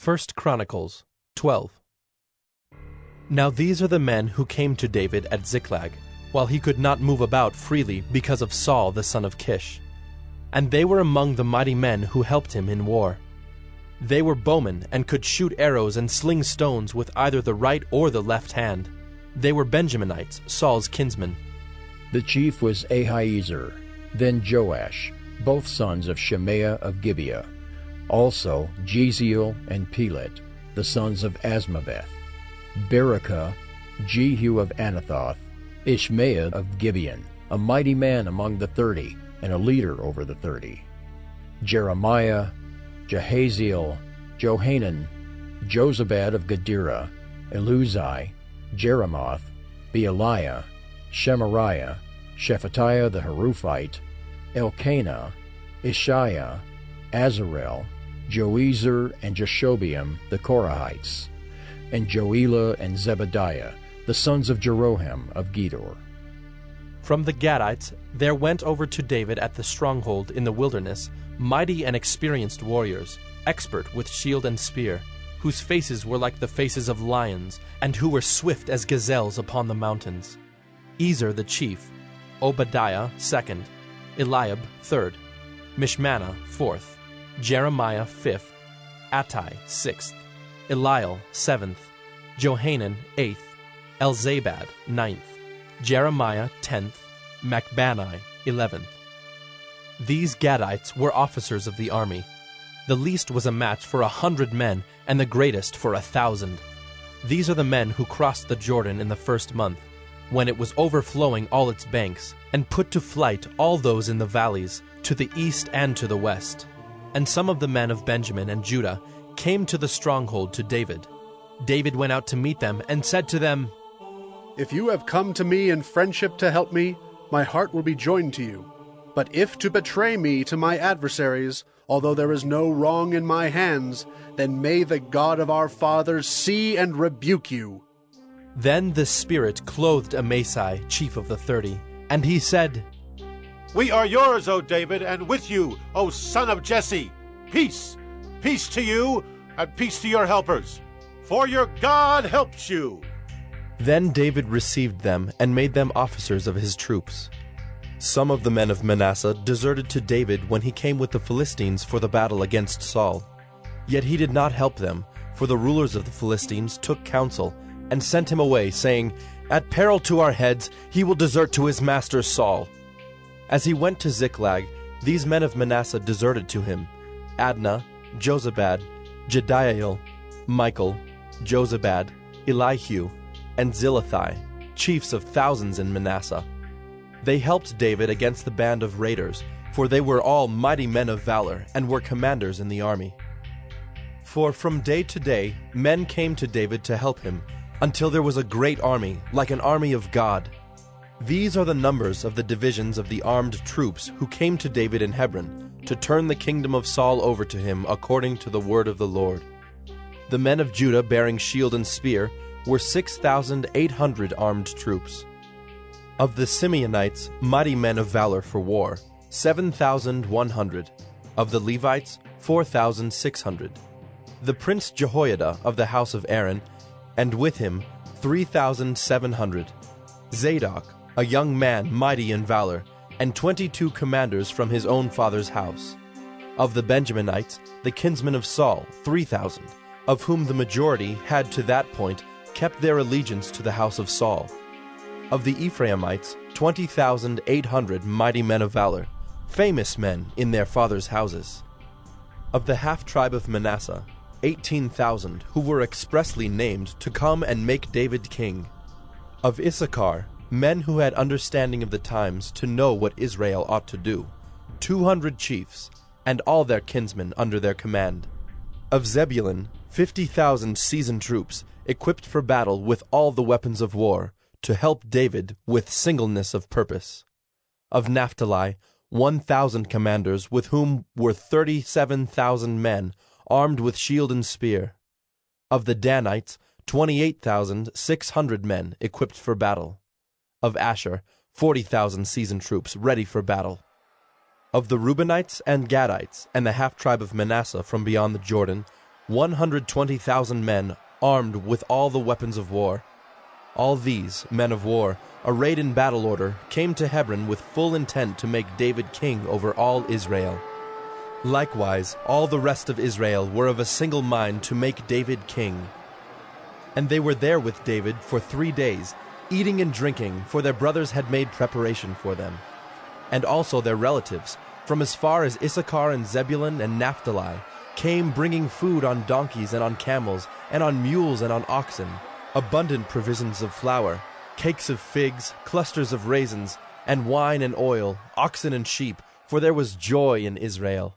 1 Chronicles 12. Now these are the men who came to David at Ziklag, while he could not move about freely because of Saul the son of Kish. And they were among the mighty men who helped him in war. They were bowmen and could shoot arrows and sling stones with either the right or the left hand. They were Benjaminites, Saul's kinsmen. The chief was Ahiezer, then Joash, both sons of Shemaiah of Gibeah. Also Jeziel and Pelet, the sons of Asmaveth. Berekah, Jehu of Anathoth, Ishmael of Gibeon, a mighty man among the 30, and a leader over the 30. Jeremiah, Jahaziel, Johanan, Jozabad of Gedera, Eluzai, Jeremoth, Bealiah, Shemariah, Shephatiah the Haruphite, Elkanah, Ishiah, Azarel, Joezer and Jashobeam the Korahites, and Joelah and Zebadiah, the sons of Jeroham of Gedor. From the Gadites there went over to David at the stronghold in the wilderness mighty and experienced warriors, expert with shield and spear, whose faces were like the faces of lions, and who were swift as gazelles upon the mountains. Ezer the chief, Obadiah second, Eliab third, Mishmannah fourth, Jeremiah fifth, Attai sixth, Eliel seventh, Johanan eighth, Elzabad ninth, Jeremiah 10th, Macbanai 11th. These Gadites were officers of the army. The least was a match for 100 men, and the greatest for 1,000. These are the men who crossed the Jordan in the first month, when it was overflowing all its banks, and put to flight all those in the valleys, to the east and to the west. And some of the men of Benjamin and Judah came to the stronghold to David. David went out to meet them, and said to them, "If you have come to me in friendship to help me, my heart will be joined to you. But if to betray me to my adversaries, although there is no wrong in my hands, then may the God of our fathers see and rebuke you." Then the Spirit clothed Amasai, chief of the 30, and he said, "We are yours, O David, and with you, O son of Jesse. Peace, peace to you, and peace to your helpers, for your God helps you." Then David received them and made them officers of his troops. Some of the men of Manasseh deserted to David when he came with the Philistines for the battle against Saul. Yet he did not help them, for the rulers of the Philistines took counsel and sent him away, saying, "At peril to our heads he will desert to his master Saul." As he went to Ziklag, these men of Manasseh deserted to him: Adnah, Jozabad, Jediael, Michael, Jozabad, Elihu, and Zillethai, chiefs of thousands in Manasseh. They helped David against the band of raiders, for they were all mighty men of valor, and were commanders in the army. For from day to day men came to David to help him, until there was a great army, like an army of God. These are the numbers of the divisions of the armed troops who came to David in Hebron, to turn the kingdom of Saul over to him according to the word of the Lord. The men of Judah bearing shield and spear were 6,800 armed troops. Of the Simeonites, mighty men of valor for war, 7,100. Of the Levites, 4,600. The prince Jehoiada of the house of Aaron, and with him 3,700. Zadok, a young man mighty in valor, and 22 commanders from his own father's house. Of the Benjaminites, the kinsmen of Saul, 3,000, of whom the majority had to that point kept their allegiance to the house of Saul. Of the Ephraimites, 20,800 mighty men of valor, famous men in their fathers' houses. Of the half-tribe of Manasseh, 18,000 who were expressly named to come and make David king. Of Issachar, men who had understanding of the times to know what Israel ought to do, 200 chiefs, and all their kinsmen under their command. Of Zebulun, 50,000 seasoned troops, equipped for battle with all the weapons of war, to help David with singleness of purpose. Of Naphtali, 1,000 commanders, with whom were 37,000 men, armed with shield and spear. Of the Danites, 28,600 men, equipped for battle. Of Asher, 40,000 seasoned troops, ready for battle. Of the Reubenites and Gadites, and the half-tribe of Manasseh from beyond the Jordan, 120,000 men armed with all the weapons of war. All these men of war, arrayed in battle order, came to Hebron with full intent to make David king over all Israel. Likewise, all the rest of Israel were of a single mind to make David king. And they were there with David for 3 days, eating and drinking, for their brothers had made preparation for them. And also their relatives, from as far as Issachar and Zebulun and Naphtali, came bringing food on donkeys and on camels, and on mules and on oxen, abundant provisions of flour, cakes of figs, clusters of raisins, and wine and oil, oxen and sheep, for there was joy in Israel.